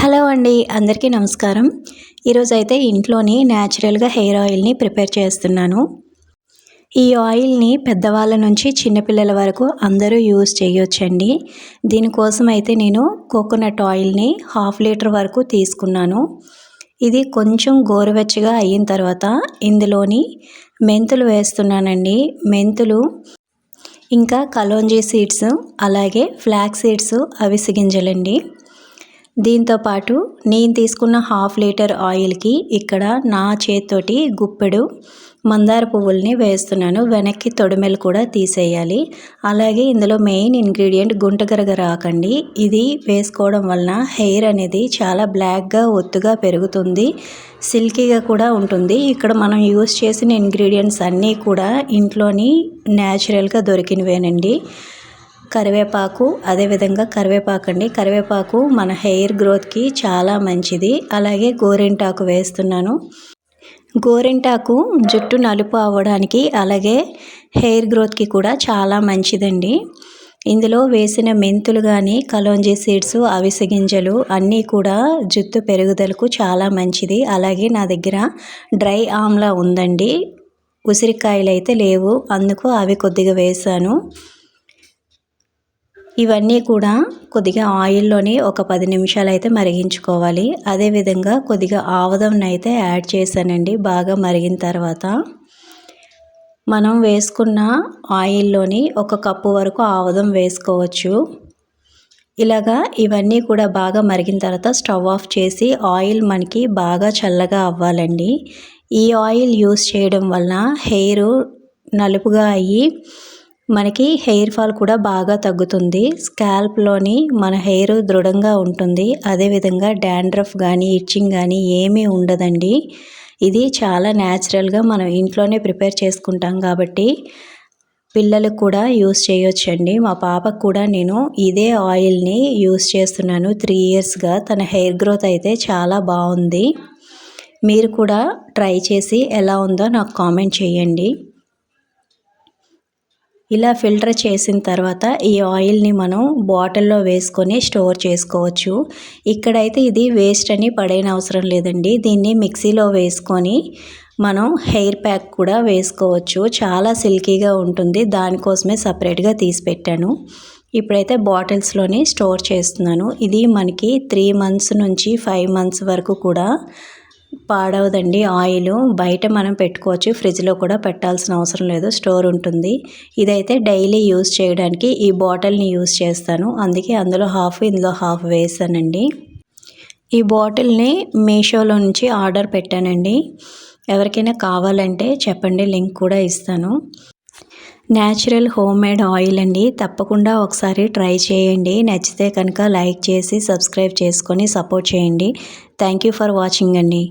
Hello అండి, అందరికీ నమస్కారం. ఈరోజైతే ఇంట్లోని న్యాచురల్గా హెయిర్ ఆయిల్ని ప్రిపేర్ చేస్తున్నాను. ఈ ఆయిల్ని పెద్దవాళ్ళ నుంచి చిన్నపిల్లల వరకు అందరూ యూజ్ చేయొచ్చండి. దీనికోసం అయితే నేను కోకోనట్ ఆయిల్ని 1/2 లీటర్ వరకు తీసుకున్నాను. ఇది కొంచెం గోరువెచ్చగా అయిన తర్వాత ఇందులోని మెంతులు వేస్తున్నానండి. మెంతులు, ఇంకా కలోంజీ సీడ్స్, అలాగే ఫ్లాక్స్ సీడ్స్, అవిసె గింజలండి. దీంతోపాటు నేను తీసుకున్న 1/2 లీటర్ ఆయిల్కి ఇక్కడ నా చేత్తోటి గుప్పెడు మందార పువ్వుల్ని వేస్తున్నాను. వెనక్కి తొడిమెలు కూడా తీసేయాలి. అలాగే ఇందులో మెయిన్ ఇంగ్రీడియంట్ గుంటగరగ రాకండి. ఇది వేసుకోవడం వలన హెయిర్ అనేది చాలా బ్లాక్గా ఒత్తుగా పెరుగుతుంది, సిల్కీగా కూడా ఉంటుంది. ఇక్కడ మనం యూస్ చేసిన ఇంగ్రీడియంట్స్ అన్నీ కూడా ఇంట్లోని న్యాచురల్గా దొరికినవేనండి. కరివేపాకు, అదేవిధంగా కరివేపాకు మన హెయిర్ గ్రోత్కి చాలా మంచిది. అలాగే గోరింటాకు వేస్తున్నాను. గోరింటాకు జుట్టు నలుపు అవ్వడానికి, అలాగే హెయిర్ గ్రోత్కి కూడా చాలా మంచిదండి. ఇందులో వేసిన మెంతులు కానీ, కలోంజీ సీడ్స్, అవిసె గింజలు అన్నీ కూడా జుట్టు పెరుగుదలకు చాలా మంచిది. అలాగే నా దగ్గర డ్రై ఆమ్లా ఉందండి. ఉసిరికాయలు అయితే లేవు, అందుకు అవి కొద్దిగా వేసాను. ఇవన్నీ కూడా కొద్దిగా ఆయిల్లోని ఒక 10 నిమిషాలు అయితే మరిగించుకోవాలి. అదేవిధంగా కొద్దిగా ఆవదంని అయితే యాడ్ చేశానండి. బాగా మరిగిన తర్వాత మనం వేసుకున్న ఆయిల్లోని 1 కప్పు వరకు ఆవదం వేసుకోవచ్చు. ఇలాగా ఇవన్నీ కూడా బాగా మరిగిన తర్వాత స్టవ్ ఆఫ్ చేసి ఆయిల్ మనకి బాగా చల్లగా అవ్వాలండి. ఈ ఆయిల్ యూస్ చేయడం వలన హెయిర్ నలుపుగా అయ్యి మనకి హెయిర్ ఫాల్ కూడా బాగా తగ్గుతుంది. స్కాల్ప్లోని మన హెయిర్ దృఢంగా ఉంటుంది. అదేవిధంగా డాండ్రఫ్ కానీ, ఇచ్చింగ్ కానీ ఏమీ ఉండదండి. ఇది చాలా న్యాచురల్గా మనం ఇంట్లోనే ప్రిపేర్ చేసుకుంటాం కాబట్టి పిల్లలకు కూడా యూస్ చేయొచ్చండి. మా పాపకు కూడా నేను ఇదే ఆయిల్ని యూస్ చేస్తున్నాను 3 ఇయర్స్గా. తన హెయిర్ గ్రోత్ అయితే చాలా బాగుంది. మీరు కూడా ట్రై చేసి ఎలా ఉందో నాకు కామెంట్ చేయండి. ఇలా ఫిల్టర్ చేసిన తర్వాత ఈ ఆయిల్ని మనం బాటిల్లో వేసుకొని స్టోర్ చేసుకోవచ్చు. ఇక్కడైతే ఇది వేస్ట్ అని పడేన అవసరం లేదండి. దీన్ని మిక్సీలో వేసుకొని మనం హెయిర్ ప్యాక్ కూడా వేసుకోవచ్చు. చాలా సిల్కీగా ఉంటుంది. దానికోసమే సపరేట్గా తీసి పెట్టాను. ఇప్పుడైతే బాటిల్స్లోని స్టోర్ చేస్తున్నాను. ఇది మనకి 3 మంత్స్ నుంచి 5 మంత్స్ వరకు కూడా పాడవదండి. ఆయిల్ బయట మనం పెట్టుకోవచ్చు, ఫ్రిడ్జ్లో కూడా పెట్టాల్సిన అవసరం లేదు, స్టోర్ ఉంటుంది. ఇదైతే డైలీ యూస్ చేయడానికి ఈ బాటిల్ని యూస్ చేస్తాను. అందుకే అందులో హాఫ్, ఇందులో హాఫ్ వేసానండి. ఈ బాటిల్ని మీషోలో నుంచి ఆర్డర్ పెట్టానండి. ఎవరికైనా కావాలంటే చెప్పండి, లింక్ కూడా ఇస్తాను. న్యాచురల్ హోమ్ మేడ్ ఆయిల్ అండి. తప్పకుండా ఒకసారి ట్రై చేయండి. నచ్చితే కనుక లైక్ చేసి సబ్స్క్రైబ్ చేసుకొని సపోర్ట్ చేయండి. థ్యాంక్ యూ ఫర్ వాచింగ్ అండి.